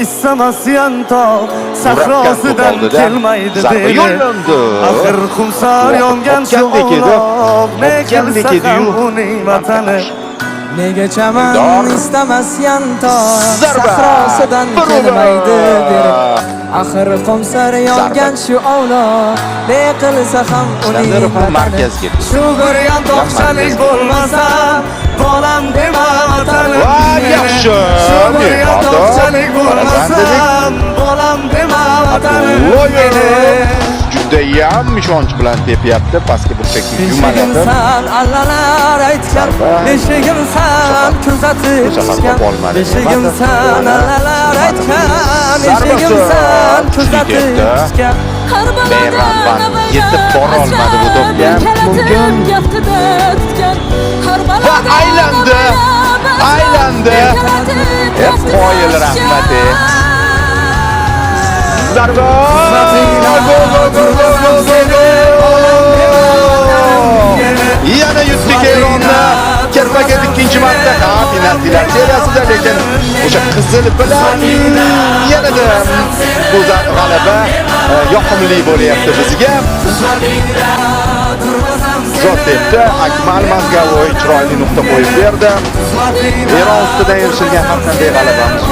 istamas yantoq sahrosidan kelmaydi zarba yo'llandi. Axir xumsor yongan shu ovloq ne kelsa ham uning vatani Nega chaman istamas yantoq sahrosidan kelmaydi berib Axir xumsor yongan shu ovloq ne qilsa ham uning vatani Shu bir yantoqchalik bo'lmasa bolam dema vatani yaxshi. Shu bir yantoqchalik bo'lmasa bolam dema vatani Judayam ishonch bilan tepyapti, pastga burchakni yumalatib. Sen allalar aytgan, beshigim sen kuzatib chiqgan. Beshigim sen allalar aytgan, beshigim sen kuzatib chiqgan. Mehramban yetib bora olmadi bu to'pga. Mumkin. Va aylandi. Qoyil rahmati. Zarba! Yana yutdik Eronni. Kirmagan ikkinchi marta penaltilar seriyasida, lekin o'sha qizil bilan yanada bu g'alaba yoqimli bo'lyapti bizga. Zotda Akmal Mazgavoy chiroyli nuqta qo'yib berdi. Eron ustidan erishilgan har qanday g'alabamiz